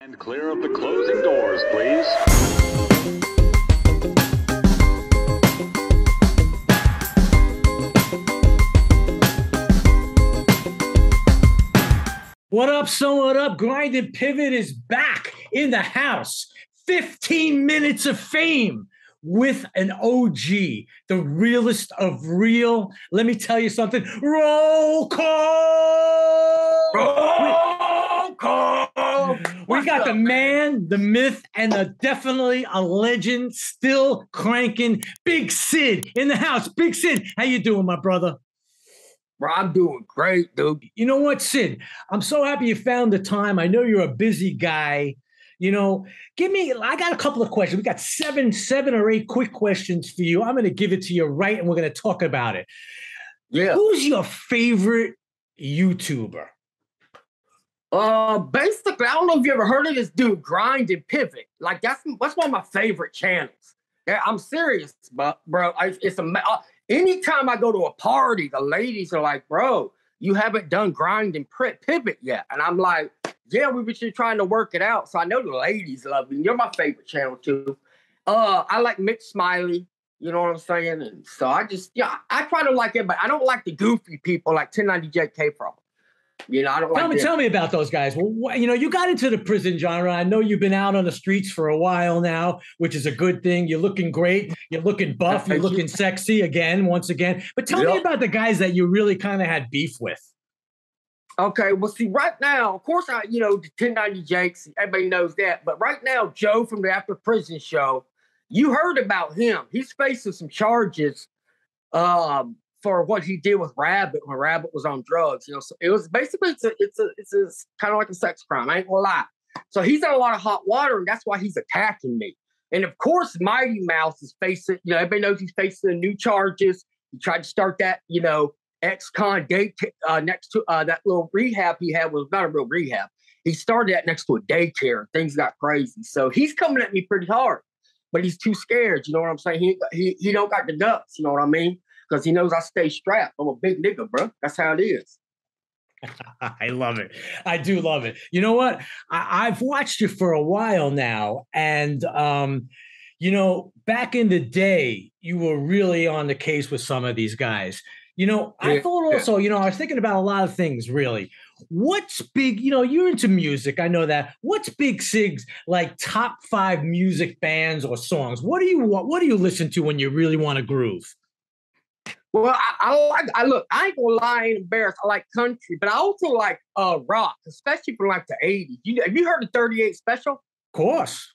And clear of the closing doors, please. What up, son? What up? Grind&Pivot is back in the house. 15 minutes of fame with an OG, the realest of real. Let me tell you something. Roll call! Roll call! We got the man, the myth, and definitely a legend still cranking. Big Sid in the house. Big Sid, how you doing, my brother? Bro, I'm doing great, dude. You know what, Sid? I'm so happy you found the time. I know you're a busy guy. You know, I got a couple of questions. We got seven or eight quick questions for you. I'm going to give it to you right, and we're going to talk about it. Yeah. Who's your favorite YouTuber? Basically, I don't know if you ever heard of this dude, Grind&Pivot. Like, that's one of my favorite channels. Yeah, I'm serious, but bro, anytime I go to a party, the ladies are like, bro, you haven't done Grind&Pivot yet. And I'm like, yeah, we were just trying to work it out. So I know the ladies love you. You're my favorite channel too. I like Mitch Smiley, you know what I'm saying? And so I try to like it, but I don't like the goofy people like 1090JK Pro. You know, I don't like Tell me about those guys. Well, you know, you got into the prison genre. I know you've been out on the streets for a while now, which is a good thing. You're looking great. You're looking buff. You're looking sexy once again. But tell me about the guys that you really kind of had beef with. Okay, well, see, right now, of course, the 1090 Jakes, everybody knows that. But right now, Joe from the After Prison Show, you heard about him. He's facing some charges for what he did with Rabbit when Rabbit was on drugs. You know, so it was basically it's kind of like a sex crime. I ain't gonna lie. So he's in a lot of hot water, and that's why he's attacking me. And of course, Mighty Mouse is facing. You know, everybody knows he's facing the new charges. He tried to start that, ex-con day next to that little rehab he had. Was not a real rehab. He started that next to a daycare. Things got crazy. So he's coming at me pretty hard, but he's too scared. You know what I'm saying? He don't got the guts. You know what I mean? Because he knows I stay strapped. I'm a big nigga, bro. That's how it is. I love it. I do love it. You know what? I've watched you for a while now. And, back in the day, you were really on the case with some of these guys. I thought also, I was thinking about a lot of things, really. What's big, you're into music. I know that. What's Big Sid's like top 5 music bands or songs? What do you listen to when you really want to groove? Well, I ain't gonna lie, I ain't embarrassed. I like country, but I also like rock, especially from like the 80s. Have you heard of 38 Special? Of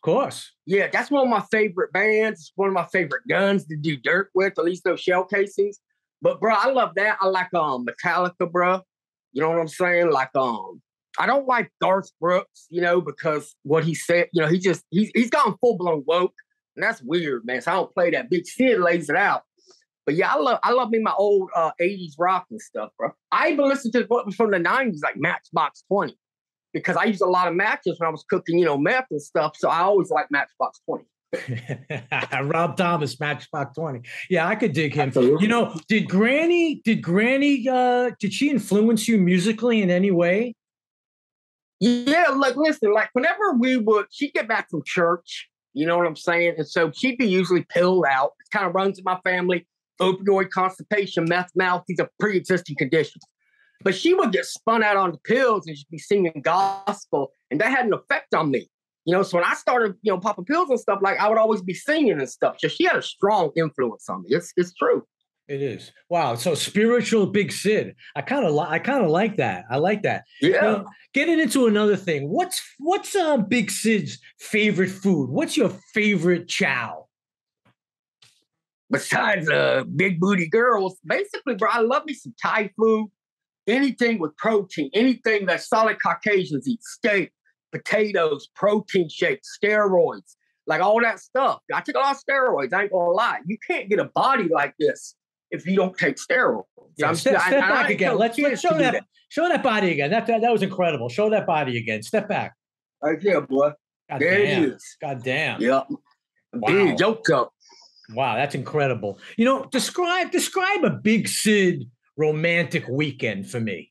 course. Yeah, that's one of my favorite bands. It's one of my favorite guns to do dirt with, at least those shell casings. But bro, I love that. I like Metallica, bro. You know what I'm saying? Like I don't like Garth Brooks, because what he said, he's gone full blown woke, and that's weird, man. So I don't play that. Big Sid lays it out. But yeah, I love me my old 80s rock and stuff, bro. I even listened to what was from the 90s, like Matchbox 20, because I used a lot of matches when I was cooking, meth and stuff. So I always liked Matchbox 20. Rob Thomas, Matchbox 20. Yeah, I could dig him. Absolutely. Did Granny, did she influence you musically in any way? Yeah, listen, whenever she'd get back from church, you know what I'm saying? And so she'd be usually pilled out. It kind of runs in my family. Opioid, constipation, meth mouth, these are pre-existing conditions. But she would get spun out on the pills and she'd be singing gospel, and that had an effect on me. So when I started, popping pills and stuff, I would always be singing and stuff. So she had a strong influence on me. It's true. It is. Wow. So spiritual Big Sid. I kind of like that. I like that. Yeah. Getting into another thing. What's Big Sid's favorite food? What's your favorite chow? Besides big booty girls, basically, bro, I love me some Thai food. Anything with protein, anything that solid Caucasians eat, steak, potatoes, protein shakes, steroids, like all that stuff. I took a lot of steroids. I ain't gonna lie. You can't get a body like this if you don't take steroids. Yeah, step back again. Let's show that. Show that body again. That was incredible. Show that body again. Step back. Right there, boy. There it is. God damn. Yep. Wow. Big joke up. Wow, that's incredible. Describe a Big Sid romantic weekend for me.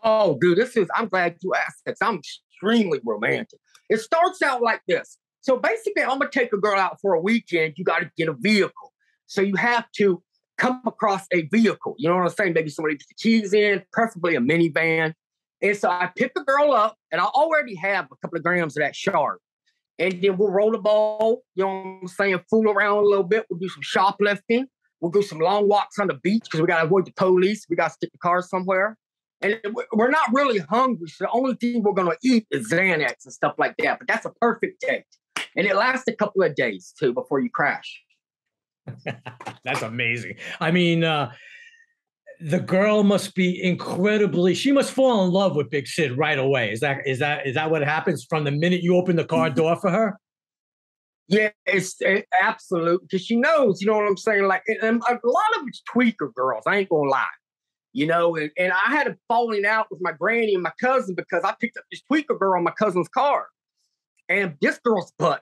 Oh, dude, I'm glad you asked this. I'm extremely romantic. It starts out like this. So basically, I'm going to take a girl out for a weekend. You got to get a vehicle. So you have to come across a vehicle. You know what I'm saying? Maybe somebody puts the keys in, preferably a minivan. And so I pick the girl up, and I already have a couple of grams of that shard. And then we'll roll the ball, you know what I'm saying, fool around a little bit. We'll do some shoplifting. We'll do some long walks on the beach because we got to avoid the police. We got to stick the car somewhere. And we're not really hungry, so the only thing we're going to eat is Xanax and stuff like that. But that's a perfect date. And it lasts a couple of days, too, before you crash. That's amazing. I mean, the girl must be incredibly, she must fall in love with Big Sid right away. Is that what happens from the minute you open the car door for her? Yeah, it's absolute, because she knows, you know what I'm saying? Like, and a lot of it's tweaker girls, I ain't gonna lie. You know, and I had a falling out with my granny and my cousin because I picked up this tweaker girl in my cousin's car. And this girl's butt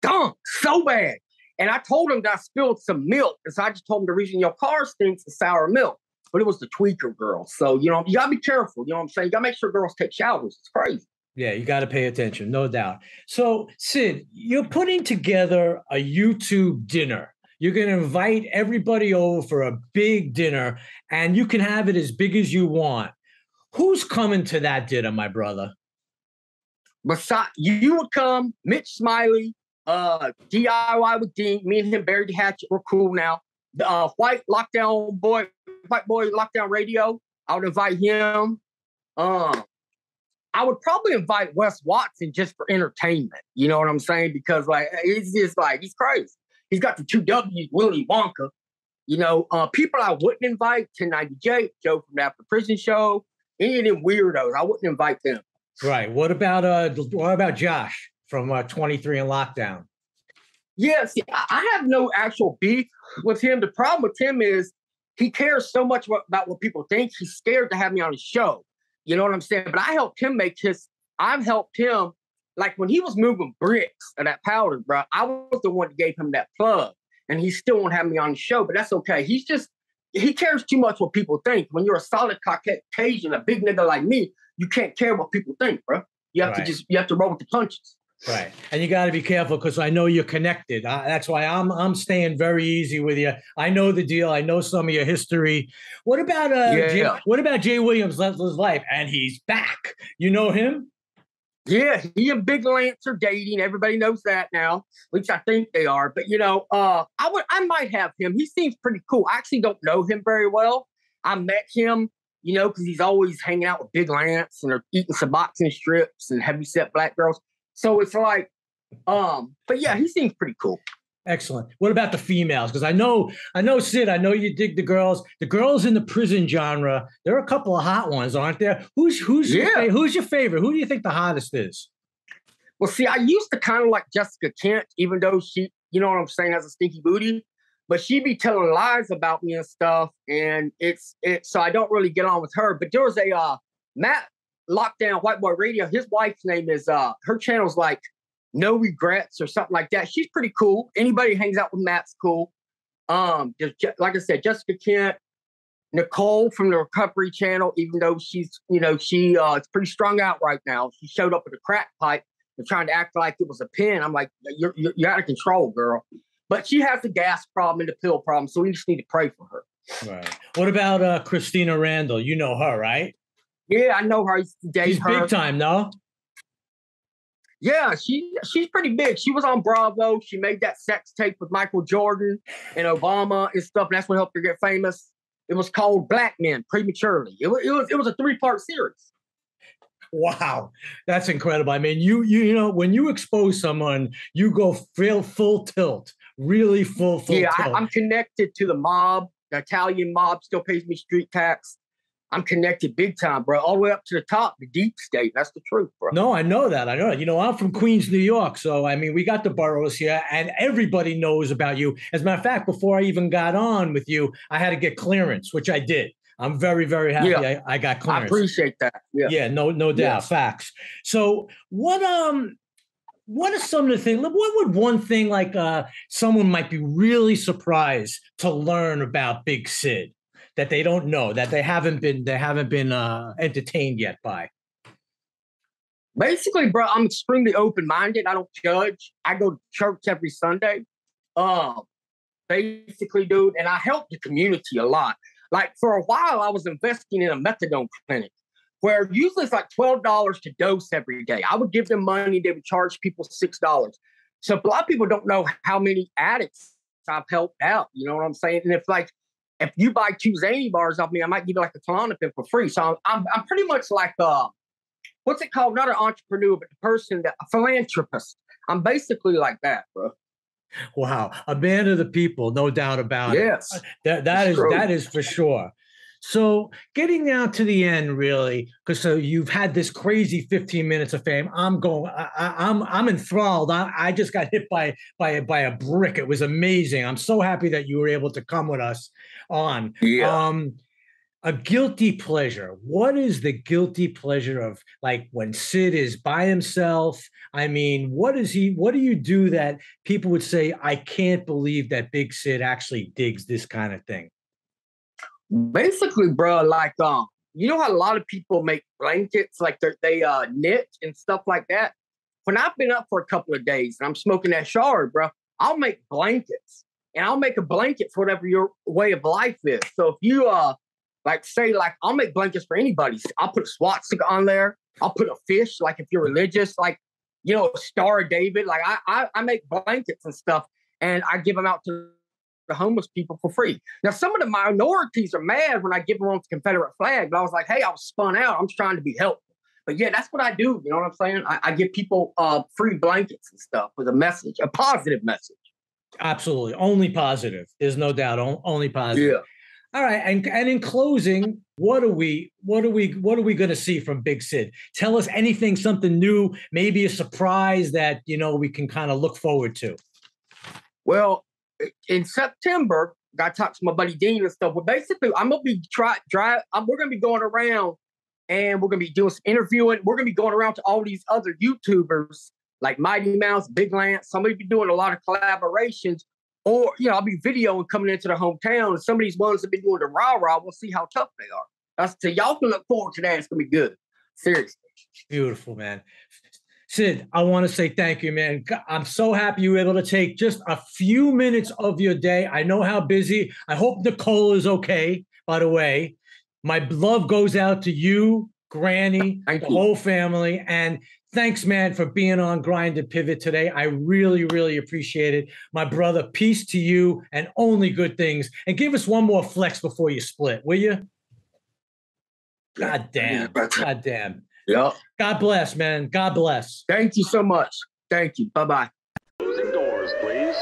stunk so bad. And I told him that I spilled some milk. And so I just told him the reason your car stinks is sour milk. But it was the tweaker girl. So, you know, you got to be careful. You know what I'm saying? You got to make sure girls take showers. It's crazy. Yeah, you got to pay attention, no doubt. So, Sid, you're putting together a YouTube dinner. You're going to invite everybody over for a big dinner, and you can have it as big as you want. Who's coming to that dinner, my brother? Besides, you would come, Mitch Smiley, DIY with Dean, me and him buried the hatchet. We're cool now. The white boy lockdown radio. I would invite him. I would probably invite Wes Watson just for entertainment. You know what I'm saying? Because like he's just like he's crazy. He's got the 2 W's, Willy Wonka. You know, people I wouldn't invite, 1090J, Joe from the After Prison Show, any of them weirdos. I wouldn't invite them. Right. What about Josh from 23 and Lockdown? Yeah, see, I have no actual beef with him. The problem with him is he cares so much about what people think. He's scared to have me on his show. You know what I'm saying? But I've helped him, like when he was moving bricks of that powder, bro, I was the one that gave him that plug. And he still won't have me on the show, but that's okay. He cares too much what people think. When you're a solid Caucasian, a big nigga like me, you can't care what people think, bro. You have to roll with the punches. Right. And you got to be careful because I know you're connected. That's why I'm staying very easy with you. I know the deal. I know some of your history. What about Jay Williams left his life and he's back? You know him? Yeah, he and Big Lance are dating. Everybody knows that now. At least I think they are. But you know, I might have him. He seems pretty cool. I actually don't know him very well. I met him, you know, because he's always hanging out with Big Lance and they're eating some boxing strips and heavyset black girls. So it's like, but yeah, he seems pretty cool. Excellent. What about the females? Because I know, Sid, I know you dig the girls. The girls in the prison genre, there are a couple of hot ones, aren't there? Who's your favorite? Who do you think the hottest is? Well, see, I used to kind of like Jessica Kent, even though she, you know what I'm saying, has a stinky booty, but she be telling lies about me and stuff. And so I don't really get on with her. But there was a Matt Lockdown White Boy Radio. His wife's name is, her channel's like No Regrets or something like that. She's pretty cool. Anybody who hangs out with Matt's cool. Like I said, Jessica Kent, Nicole from the Recovery Channel, even though she's, you know, it's pretty strung out right now. She showed up with a crack pipe and trying to act like it was a pen. I'm like, you're out of control, girl. But she has the gas problem and the pill problem, so we just need to pray for her. Right. What about Christina Randall? You know her, right? Yeah, I know her. I used to date her. She's big time, no? Yeah, she's pretty big. She was on Bravo. She made that sex tape with Michael Jordan and Obama and stuff. And that's what helped her get famous. It was called Black Men Prematurely. It was a 3-part series. Wow, that's incredible. I mean, you know, when you expose someone, you go full tilt, really full tilt. Yeah, I'm connected to the mob. The Italian mob still pays me street tax. I'm connected big time, bro, all the way up to the top, the deep state. That's the truth, bro. No, I know that. You know, I'm from Queens, New York. So, I mean, we got the boroughs here and everybody knows about you. As a matter of fact, before I even got on with you, I had to get clearance, which I did. I'm very, very happy I got clearance. I appreciate that. Yeah, no doubt. Yes. Facts. So what are some of the things, what would one thing like someone might be really surprised to learn about Big Sid that they don't know, that they haven't been entertained yet by? Basically, bro, I'm extremely open-minded. I don't judge. I go to church every Sunday. Basically, dude, and I help the community a lot. Like for a while, I was investing in a methadone clinic where usually it's like $12 to dose every day. I would give them money. They would charge people $6. So a lot of people don't know how many addicts I've helped out. You know what I'm saying? And if you buy 2 Zany bars off me, I might give you like a Klonopin for free. So I'm pretty much like what's it called? Not an entrepreneur, but a philanthropist. I'm basically like that, bro. Wow, a man of the people, no doubt about it. Yes, that is for sure. So getting down to the end, really, because so you've had this crazy 15 minutes of fame. I'm enthralled. I just got hit by a brick. It was amazing. I'm so happy that you were able to come with us on. Yeah. A guilty pleasure. What is the guilty pleasure of, like, when Sid is by himself? I mean, what do you do that people would say, I can't believe that Big Sid actually digs this kind of thing? Basically, bro, like, you know how a lot of people make blankets, like they knit and stuff like that? When I've been up for a couple of days and I'm smoking that shard, bro, I'll make blankets. And I'll make a blanket for whatever your way of life is. So if you, I'll make blankets for anybody. I'll put a swastika on there. I'll put a fish, like if you're religious, like, you know, a Star of David. Like I make blankets and stuff, and I give them out to the homeless people for free. Now, some of the minorities are mad when I give them on the Confederate flag, but I was like, hey, I was spun out. I'm trying to be helpful. But yeah, that's what I do. You know what I'm saying? I give people free blankets and stuff with a message, a positive message. Absolutely. Only positive. There's no doubt. Only positive. Yeah. All right, and in closing, what are we going to see from Big Sid? Tell us anything, something new, maybe a surprise that, you know, we can kind of look forward to. Well, in September, I talked to my buddy Dean and stuff. But basically, I'm gonna be we're gonna be going around and we're gonna be doing some interviewing. We're gonna be going around to all these other YouTubers like Mighty Mouse, Big Lance. Somebody be doing a lot of collaborations. Or, you know, I'll be videoing coming into the hometown, and some of these ones that been doing the rah-rah, we'll see how tough they are. So y'all can look forward to that. It's going to be good. Seriously. Beautiful, man. Sid, I want to say thank you, man. I'm so happy you were able to take just a few minutes of your day. I know how busy. I hope Nicole is okay, by the way. My love goes out to you, Granny, the whole family, and thanks, man, for being on Grind and Pivot today. I really, really appreciate it. My brother, peace to you and only good things. And give us one more flex before you split, will you? God damn. God damn. Yeah. God bless, man. God bless. Thank you so much. Thank you. Bye-bye. Closing doors, please.